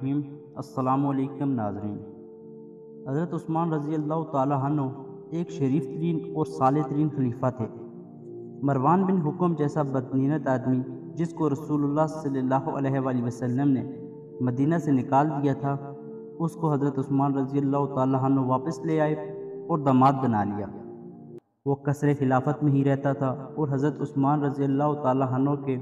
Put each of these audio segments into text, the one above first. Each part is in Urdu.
الرحیم۔ السلام علیکم ناظرین۔ حضرت عثمان رضی اللہ تعالیٰ عنہ ایک شریف ترین اور صالح ترین خلیفہ تھے۔ مروان بن حکم جیسا بدنیت آدمی جس کو رسول اللہ صلی اللہ علیہ وآلہ وسلم نے مدینہ سے نکال دیا تھا، اس کو حضرت عثمان رضی اللہ تعالیٰ عنہ واپس لے آئے اور داماد بنا لیا۔ وہ قصر خلافت میں ہی رہتا تھا اور حضرت عثمان رضی اللہ تعالیٰ عنہ کے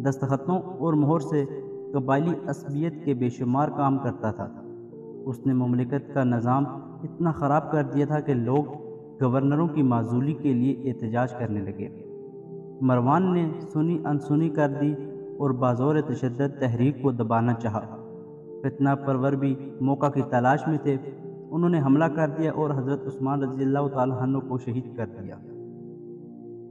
دستخطوں اور مہر سے قبائلی عصبیت کے بے شمار کام کرتا تھا۔ اس نے مملکت کا نظام اتنا خراب کر دیا تھا کہ لوگ گورنروں کی معزولی کے لیے احتجاج کرنے لگے۔ مروان نے سنی انسنی کر دی اور بازور تشدد تحریک کو دبانا چاہا۔ فتنہ پرور بھی موقع کی تلاش میں تھے، انہوں نے حملہ کر دیا اور حضرت عثمان رضی اللہ تعالیٰ عنہ کو شہید کر دیا۔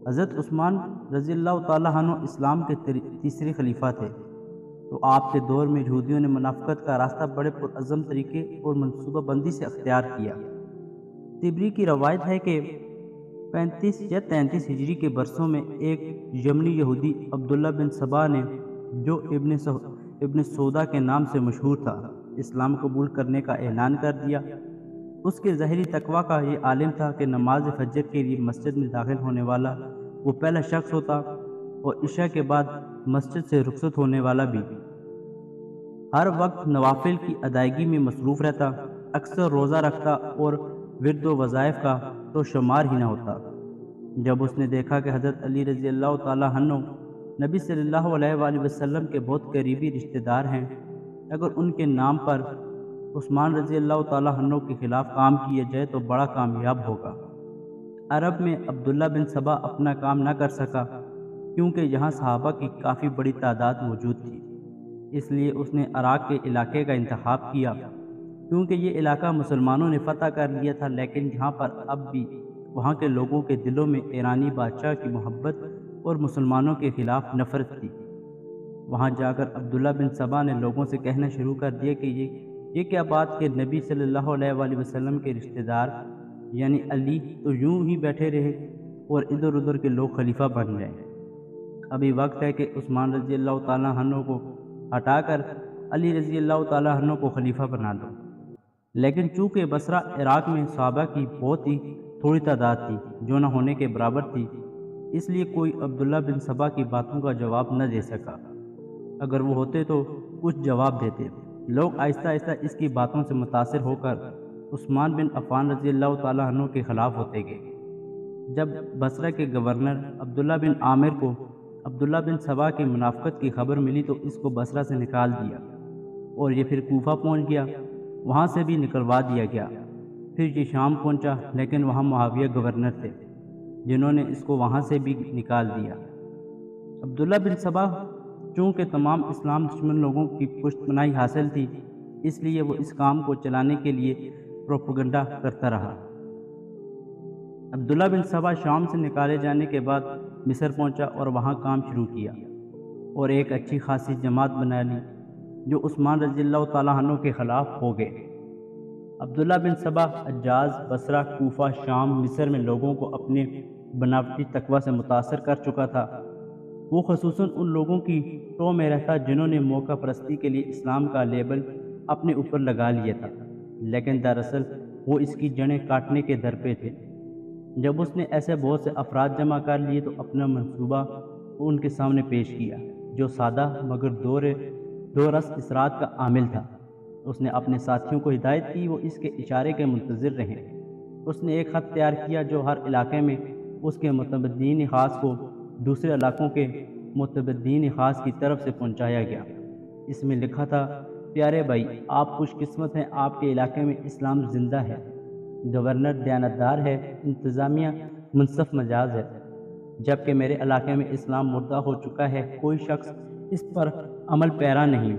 حضرت عثمان رضی اللہ تعالیٰ عنہ اسلام کے تیسرے خلیفہ تھے، تو آپ کے دور میں یہودیوں نے منافقت کا راستہ بڑے پرعزم طریقے اور منصوبہ بندی سے اختیار کیا۔ طبری کی روایت ہے کہ 35 یا 33 ہجری کے برسوں میں ایک یمنی یہودی عبداللہ بن سبا نے، جو ابن سودا کے نام سے مشہور تھا، اسلام قبول کرنے کا اعلان کر دیا۔ اس کے ظاہری تقویٰ کا یہ عالم تھا کہ نماز فجر کے لیے مسجد میں داخل ہونے والا وہ پہلا شخص ہوتا اور عشاء کے بعد مسجد سے رخصت ہونے والا بھی۔ ہر وقت نوافل کی ادائیگی میں مصروف رہتا، اکثر روزہ رکھتا اور ورد و وظائف کا تو شمار ہی نہ ہوتا۔ جب اس نے دیکھا کہ حضرت علی رضی اللہ تعالیٰ عنہ نبی صلی اللہ علیہ وآلہ وسلم کے بہت قریبی رشتہ دار ہیں، اگر ان کے نام پر عثمان رضی اللہ تعالیٰ عنہ کے خلاف کام کیا جائے تو بڑا کامیاب ہوگا۔ عرب میں عبداللہ بن سبا اپنا کام نہ کر سکا کیونکہ یہاں صحابہ کی کافی بڑی تعداد موجود تھی، اس لیے اس نے عراق کے علاقے کا انتخاب کیا کیونکہ یہ علاقہ مسلمانوں نے فتح کر لیا تھا، لیکن یہاں پر اب بھی وہاں کے لوگوں کے دلوں میں ایرانی بادشاہ کی محبت اور مسلمانوں کے خلاف نفرت تھی۔ وہاں جا کر عبداللہ بن سبا نے لوگوں سے کہنا شروع کر دیا کہ یہ کیا بات کہ نبی صلی اللہ علیہ وآلہ وسلم کے رشتہ دار یعنی علی تو یوں ہی بیٹھے رہے اور ادھر ادھر کے لوگ خلیفہ بن جائیں۔ ابھی وقت ہے کہ عثمان رضی اللہ تعالیٰ عنہ کو ہٹا کر علی رضی اللہ تعالیٰ عنہ کو خلیفہ بنا دو۔ لیکن چونکہ بصرہ عراق میں صحابہ کی بہت ہی تھوڑی تعداد تھی جو نہ ہونے کے برابر تھی، اس لیے کوئی عبداللہ بن سبا کی باتوں کا جواب نہ دے سکا۔ اگر وہ ہوتے تو کچھ جواب دیتے۔ لوگ آہستہ آہستہ اس کی باتوں سے متاثر ہو کر عثمان بن عفان رضی اللہ تعالیٰ عنہ کے خلاف ہوتے گئے۔ جب بصرہ کے گورنر عبداللہ بن عامر کو عبداللہ بن سبا کی منافقت کی خبر ملی تو اس کو بصرہ سے نکال دیا اور یہ پھر کوفہ پہنچ گیا، وہاں سے بھی نکلوا دیا گیا۔ پھر یہ شام پہنچا، لیکن وہاں معاویہ گورنر تھے جنہوں نے اس کو وہاں سے بھی نکال دیا۔ عبداللہ بن سبا چونکہ تمام اسلام دشمن لوگوں کی پشت پناہی حاصل تھی، اس لیے وہ اس کام کو چلانے کے لیے پروپیگنڈا کرتا رہا۔ عبداللہ بن سبا شام سے نکالے جانے کے بعد مصر پہنچا اور وہاں کام شروع کیا اور ایک اچھی خاصی جماعت بنا لی جو عثمان رضی اللہ تعالیٰ عنہ کے خلاف ہو گئے۔ عبداللہ بن سبا حجاز، بصرہ، کوفہ، شام، مصر میں لوگوں کو اپنے بناوٹی تقویٰ سے متاثر کر چکا تھا۔ وہ خصوصاً ان لوگوں کی ٹو میں رہتا جنہوں نے موقع پرستی کے لیے اسلام کا لیبل اپنے اوپر لگا لیا تھا، لیکن دراصل وہ اس کی جڑیں کاٹنے کے در پہ تھے۔ جب اس نے ایسے بہت سے افراد جمع کر لیے تو اپنا منصوبہ ان کے سامنے پیش کیا جو سادہ مگر دو رس اثرات کا عامل تھا۔ اس نے اپنے ساتھیوں کو ہدایت کی وہ اس کے اشارے کے منتظر رہیں۔ اس نے ایک خط تیار کیا جو ہر علاقے میں اس کے متبدین خاص کو دوسرے علاقوں کے متبدین خاص کی طرف سے پہنچایا گیا۔ اس میں لکھا تھا، پیارے بھائی، آپ خوش قسمت ہیں، آپ کے علاقے میں اسلام زندہ ہے، گورنر دیانتدار ہے، انتظامیہ منصف مزاج ہے، جبکہ میرے علاقے میں اسلام مردہ ہو چکا ہے، کوئی شخص اس پر عمل پیرا نہیں،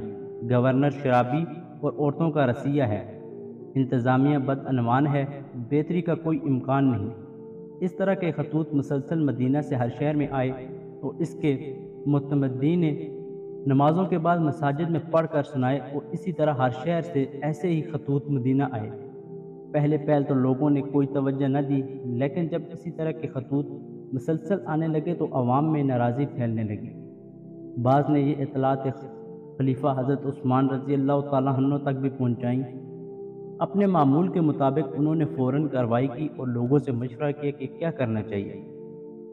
گورنر شرابی اور عورتوں کا رسیہ ہے، انتظامیہ بدعنوان ہے، بہتری کا کوئی امکان نہیں۔ اس طرح کے خطوط مسلسل مدینہ سے ہر شہر میں آئے تو اس کے متمدین نے نمازوں کے بعد مساجد میں پڑھ کر سنائے اور اسی طرح ہر شہر سے ایسے ہی خطوط مدینہ آئے۔ پہلے تو لوگوں نے کوئی توجہ نہ دی، لیکن جب اسی طرح کے خطوط مسلسل آنے لگے تو عوام میں ناراضی پھیلنے لگی۔ بعض نے یہ اطلاعات خلیفہ حضرت عثمان رضی اللہ تعالیٰ عنہ تک بھی پہنچائیں۔ اپنے معمول کے مطابق انہوں نے فوراً کارروائی کی اور لوگوں سے مشورہ کیا کہ کیا کرنا چاہیے۔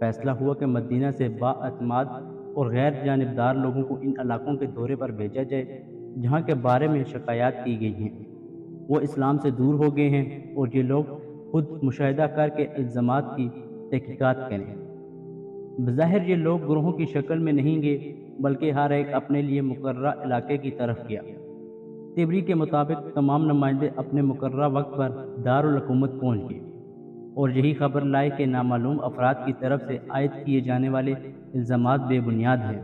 فیصلہ ہوا کہ مدینہ سے بااعتماد اور غیر جانبدار لوگوں کو ان علاقوں کے دورے پر بھیجا جائے جہاں کے بارے میں شکایات کی گئی ہیں۔ وہ اسلام سے دور ہو گئے ہیں اور یہ لوگ خود مشاہدہ کر کے الزامات کی تحقیقات کریں۔ بظاہر یہ لوگ گروہوں کی شکل میں نہیں گئے بلکہ ہر ایک اپنے لیے مقررہ علاقے کی طرف گیا۔ طبری کے مطابق تمام نمائندے اپنے مقررہ وقت پر دارالحکومت پہنچ گئے اور یہی خبر لائے کہ نامعلوم افراد کی طرف سے عائد کیے جانے والے الزامات بے بنیاد ہیں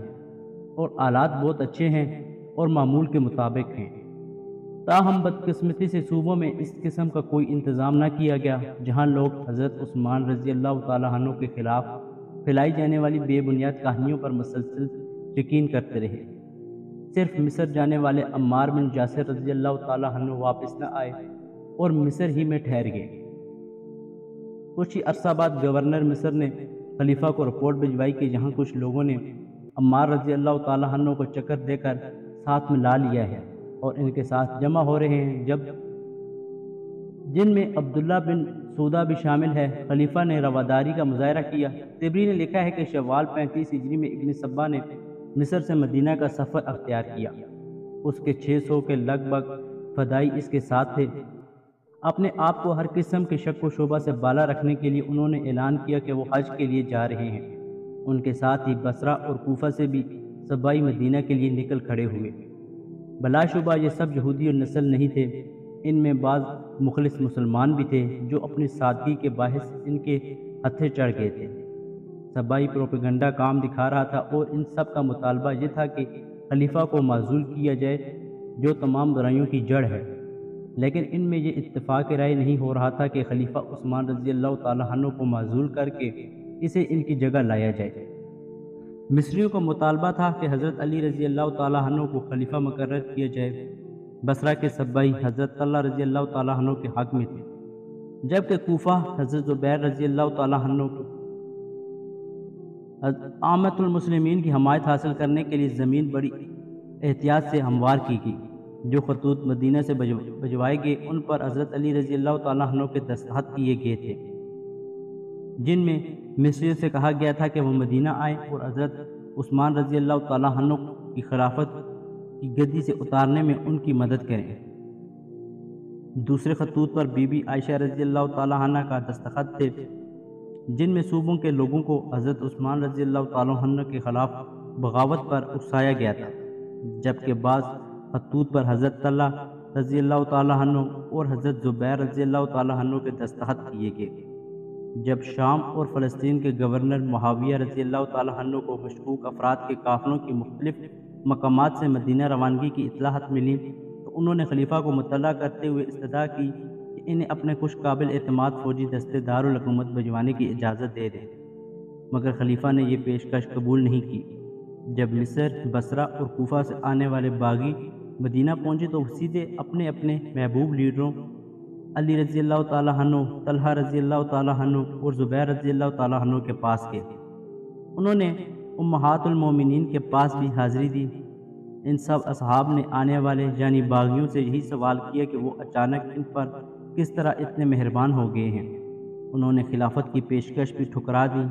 اور آلات بہت اچھے ہیں اور معمول کے مطابق ہیں۔ تاہم بدقسمتی سے صوبوں میں اس قسم کا کوئی انتظام نہ کیا گیا جہاں لوگ حضرت عثمان رضی اللہ تعالیٰ عنہ کے خلاف پھیلائی جانے والی بے بنیاد کہانیوں پر مسلسل یقین کرتے رہے۔ صرف مصر جانے والے عمار بن یاسر رضی اللہ تعالیٰ عنہ واپس نہ آئے اور مصر ہی میں ٹھہر گئے۔ کچھ ہی عرصہ بعد گورنر مصر نے خلیفہ کو رپورٹ بھجوائی کہ یہاں کچھ لوگوں نے عمار رضی اللہ تعالیٰ عنہ کو چکر دے کر ساتھ میں لا لیا ہے اور ان کے ساتھ جمع ہو رہے ہیں جن میں عبداللہ بن سودا بھی شامل ہے۔ خلیفہ نے رواداری کا مظاہرہ کیا۔ طبری نے لکھا ہے کہ شوال 35 ہجری میں ابن سبا نے مصر سے مدینہ کا سفر اختیار کیا۔ اس کے 600 کے لگ بھگ فدائی اس کے ساتھ تھے۔ اپنے آپ کو ہر قسم کے شک و شبہ سے بالا رکھنے کے لیے انہوں نے اعلان کیا کہ وہ حج کے لیے جا رہے ہیں۔ ان کے ساتھ ہی بصرہ اور کوفہ سے بھی سبائی مدینہ کے لیے نکل کھڑے ہوئے۔ بلا شبہ یہ سب یہودی نسل نہیں تھے، ان میں بعض مخلص مسلمان بھی تھے جو اپنی سادگی کے باعث ان کے ہتھے چڑھ گئے تھے۔ سبائی پروپیگنڈا کام دکھا رہا تھا اور ان سب کا مطالبہ یہ تھا کہ خلیفہ کو معزول کیا جائے جو تمام برائیوں کی جڑ ہے، لیکن ان میں یہ اتفاق رائے نہیں ہو رہا تھا کہ خلیفہ عثمان رضی اللہ تعالیٰ عنہ کو معزول کر کے اسے ان کی جگہ لایا جائے۔ مصریوں کا مطالبہ تھا کہ حضرت علی رضی اللہ تعالیٰ عنہ کو خلیفہ مقرر کیا جائے۔ بصرہ کے سبائی حضرت طلحہ رضی اللہ تعالیٰ عنہ کے حق میں تھے، جبکہ کوفہ حضرت زبیر رضی اللہ تعالیٰ عنہ کو عامت المسلمین کی حمایت حاصل کرنے کے لیے زمین بڑی احتیاط سے ہموار کی گئی۔ جو خطوط مدینہ سے بھجوائے گئے ان پر حضرت علی رضی اللہ تعالیٰ عنہ کے دستخط کیے گئے تھے، جن میں مصریوں سے کہا گیا تھا کہ وہ مدینہ آئیں اور حضرت عثمان رضی اللہ تعالیٰ عنہ کی خلافت کی گدی سے اتارنے میں ان کی مدد کریں۔ دوسرے خطوط پر بی بی عائشہ رضی اللہ تعالیٰ عنہ کا دستخط تھے، جن میں صوبوں کے لوگوں کو حضرت عثمان رضی اللہ تعالیٰ عنہ کے خلاف بغاوت پر اکسایا گیا تھا، جبکہ بعض خطوط پر حضرت طلحہ رضی اللہ تعالیٰ عنہ اور حضرت زبیر رضی اللہ تعالیٰ عنہ کے دستخط کیے گئے۔ جب شام اور فلسطین کے گورنر معاویہ رضی اللہ تعالیٰ عنہ کو مشکوک افراد کے قافلوں کی مختلف مقامات سے مدینہ روانگی کی اطلاعات ملی تو انہوں نے خلیفہ کو مطلع کرتے ہوئے استدعا کی کہ انہیں اپنے کچھ قابل اعتماد فوجی دستے دارالحکومت بھجوانے کی اجازت دے دیں، مگر خلیفہ نے یہ پیشکش قبول نہیں کی۔ جب مصر، بصرہ اور کوفہ سے آنے والے باغی مدینہ پہنچے تو وہ سیدھے اپنے اپنے محبوب لیڈروں علی رضی اللہ تعالیٰ عنہ، طلحہ رضی اللہ تعالیٰ عنہ اور زبیر رضی اللہ تعالیٰ عنہ کے پاس گئے۔ انہوں نے امہات المومنین کے پاس بھی حاضری دی۔ ان سب اصحاب نے آنے والے یعنی باغیوں سے یہی سوال کیا کہ وہ اچانک ان پر کس طرح اتنے مہربان ہو گئے ہیں۔ انہوں نے خلافت کی پیشکش بھی ٹھکرا دی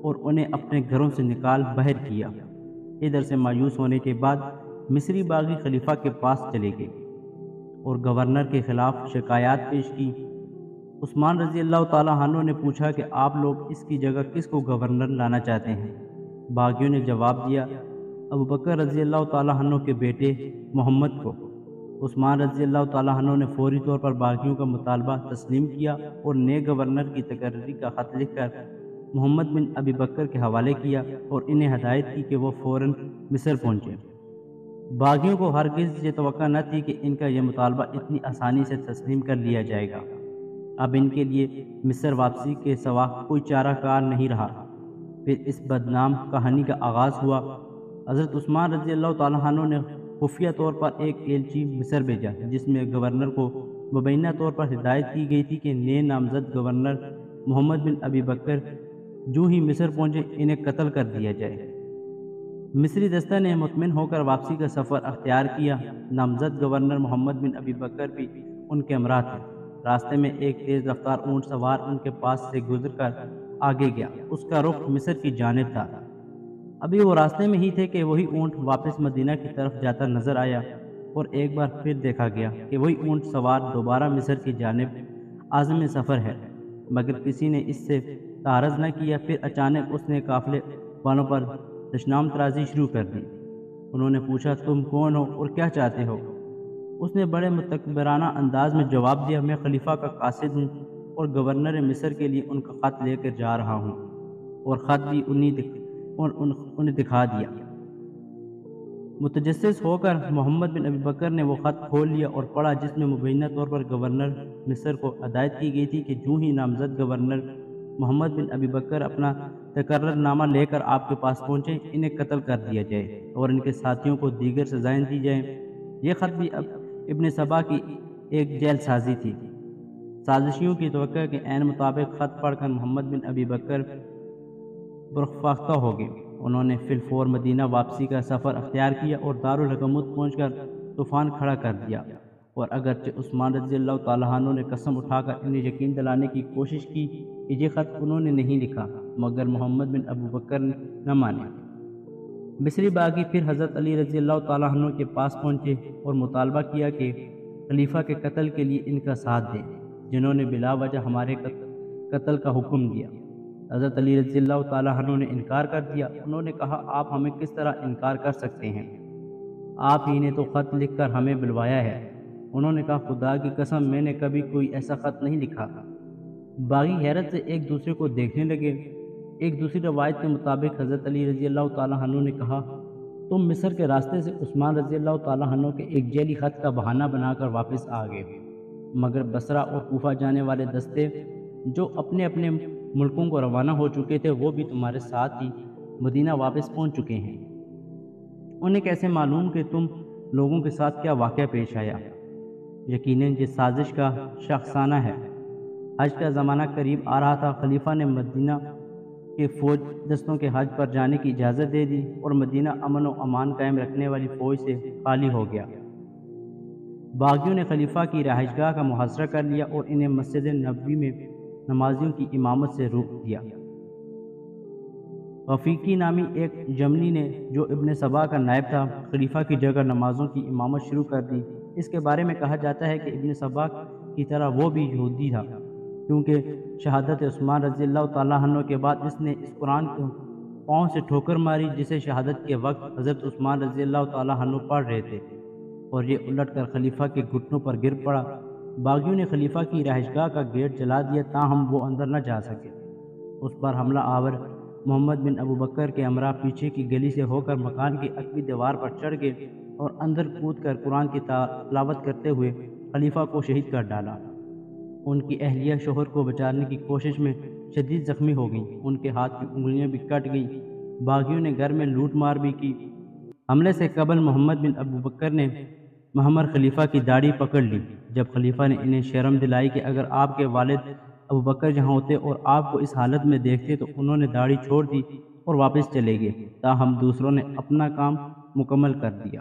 اور انہیں اپنے گھروں سے نکال باہر کیا۔ ادھر سے مایوس ہونے کے بعد مصری باغی خلیفہ کے پاس چلے گئے اور گورنر کے خلاف شکایات پیش کی۔ عثمان رضی اللہ تعالیٰ عنہ نے پوچھا کہ آپ لوگ اس کی جگہ کس کو گورنر لانا چاہتے ہیں؟ باغیوں نے جواب دیا، ابو بکر رضی اللہ تعالیٰ عنہ کے بیٹے محمد کو۔ عثمان رضی اللہ تعالیٰ عنہ نے فوری طور پر باغیوں کا مطالبہ تسلیم کیا اور نئے گورنر کی تقرری کا خط لکھ کر محمد بن ابی بکر کے حوالے کیا اور انہیں ہدایت کی کہ وہ فوراً مصر پہنچے۔ باغیوں کو ہرگز یہ توقع نہ تھی کہ ان کا یہ مطالبہ اتنی آسانی سے تسلیم کر لیا جائے گا۔ اب ان کے لیے مصر واپسی کے سوا کوئی چارہ کار نہیں رہا۔ پھر اس بدنام کہانی کا آغاز ہوا۔ حضرت عثمان رضی اللہ تعالیٰ عنہ نے خفیہ طور پر ایک ایلچی مصر بھیجا جس میں گورنر کو مبینہ طور پر ہدایت کی گئی تھی کہ نئے نامزد گورنر محمد بن ابی بکر جو ہی مصر پہنچے انہیں قتل کر دیا جائے۔ مصری دستہ نے مطمئن ہو کر واپسی کا سفر اختیار کیا۔ نامزد گورنر محمد بن ابی بکر بھی ان کے ہمراہ تھے۔ راستے میں ایک تیز رفتار اونٹ سوار ان کے پاس سے گزر کر آگے گیا۔ اس کا رخ مصر کی جانب تھا۔ ابھی وہ راستے میں ہی تھے کہ وہی اونٹ واپس مدینہ کی طرف جاتا نظر آیا، اور ایک بار پھر دیکھا گیا کہ وہی اونٹ سوار دوبارہ مصر کی جانب عازم سفر ہے، مگر کسی نے اس سے تعارض نہ کیا۔ پھر اچانک اس نے قافلے والوں پر دشنام ترازی شروع کر دی۔ انہوں نے پوچھا، تم کون ہو اور کیا چاہتے ہو؟ اس نے بڑے متکبرانہ انداز میں جواب دیا، میں خلیفہ کا قاصد ہوں اور گورنر مصر کے لیے ان کا خط لے کر جا رہا ہوں، اور خط بھی انہیں دکھا دیا۔ متجسس ہو کر محمد بن ابی بکر نے وہ خط کھول لیا اور پڑھا، جس میں مبینہ طور پر گورنر مصر کو ہدایت کی گئی تھی کہ جو ہی نامزد گورنر محمد بن ابی بکر اپنا تقرر نامہ لے کر آپ کے پاس پہنچے، انہیں قتل کر دیا جائے اور ان کے ساتھیوں کو دیگر سزائیں دی جائیں۔ یہ خط بھی ابن سبا کی ایک جیل سازی تھی۔ سازشیوں کی توقع کے عین مطابق خط پڑھ کر محمد بن ابی بکر برفاختہ ہو گئے۔ انہوں نے فی الفور مدینہ واپسی کا سفر اختیار کیا اور دارالحکومت پہنچ کر طوفان کھڑا کر دیا، اور اگرچہ عثمان رضی اللہ تعالیٰ عنہ نے قسم اٹھا کر انہیں یقین دلانے کی کوشش کی کہ یہ خط انہوں نے نہیں لکھا، مگر محمد بن ابو بکر نے نہ مانے۔ مصری باغی پھر حضرت علی رضی اللہ تعالیٰ عنہ کے پاس پہنچے اور مطالبہ کیا کہ خلیفہ کے قتل کے لیے ان کا ساتھ دیں، جنہوں نے بلا وجہ ہمارے قتل کا حکم دیا۔ حضرت علی رضی اللہ تعالیٰ عنہ نے انکار کر دیا۔ انہوں نے کہا، آپ ہمیں کس طرح انکار کر سکتے ہیں؟ آپ ہی نے تو خط لکھ کر ہمیں بلوایا ہے۔ انہوں نے کہا، خدا کی قسم میں نے کبھی کوئی ایسا خط نہیں لکھا۔ باغی حیرت سے ایک دوسرے کو دیکھنے لگے۔ ایک دوسری روایت کے مطابق حضرت علی رضی اللہ تعالیٰ عنہ نے کہا، تم مصر کے راستے سے عثمان رضی اللہ تعالیٰ عنہ کے ایک جعلی خط کا بہانہ بنا کر واپس آ گئے، مگر بصرہ اور کوفہ جانے والے دستے جو اپنے اپنے ملکوں کو روانہ ہو چکے تھے، وہ بھی تمہارے ساتھ ہی مدینہ واپس پہنچ چکے ہیں۔ انہیں کیسے معلوم کہ تم لوگوں کے ساتھ کیا واقعہ پیش آیا؟ یقیناً یہ سازش کا شخصانہ ہے۔ حج کا زمانہ قریب آ رہا تھا۔ خلیفہ نے مدینہ کے فوج دستوں کے حج پر جانے کی اجازت دے دی، اور مدینہ امن و امان قائم رکھنے والی فوج سے خالی ہو گیا۔ باغیوں نے خلیفہ کی رہائش گاہ کا محاصرہ کر لیا اور انہیں مسجد نبوی میں نمازیوں کی امامت سے روک دیا۔ غفیقی نامی ایک جمنی نے، جو ابن سبا کا نائب تھا، خلیفہ کی جگہ نمازوں کی امامت شروع کر دی۔ اس کے بارے میں کہا جاتا ہے کہ ابن سبا کی طرح وہ بھی یہودی تھا، کیونکہ شہادت عثمان رضی اللہ تعالیٰ عنہ کے بعد اس نے اس قرآن کو پاؤں سے ٹھوکر ماری جسے شہادت کے وقت حضرت عثمان رضی اللہ تعالیٰ عنہ پڑھ رہے تھے، اور یہ الٹ کر خلیفہ کے گھٹنوں پر گر پڑا۔ باغیوں نے خلیفہ کی رہائش گاہ کا گیٹ جلا دیا، تاہم وہ اندر نہ جا سکے۔ اس پر حملہ آور محمد بن ابو بکر کے ہمراہ پیچھے کی گلی سے ہو کر مکان کی عقبی دیوار پر چڑھ گئے اور اندر کود کر قرآن کی تلاوت کرتے ہوئے خلیفہ کو شہید کر ڈالا۔ ان کی اہلیہ شوہر کو بچانے کی کوشش میں شدید زخمی ہو گئیں، ان کے ہاتھ کی انگلیاں بھی کٹ گئیں۔ باغیوں نے گھر میں لوٹ مار بھی کی۔ حملے سے قبل محمد بن ابو بکر نے محمر خلیفہ کی داڑھی پکڑ لی۔ جب خلیفہ نے انہیں شرم دلائی کہ اگر آپ کے والد ابو بکر یہاں ہوتے اور آپ کو اس حالت میں دیکھتے تو انہوں نے داڑھی چھوڑ دی اور واپس چلے گئے، تاہم دوسروں نے اپنا کام مکمل کر دیا۔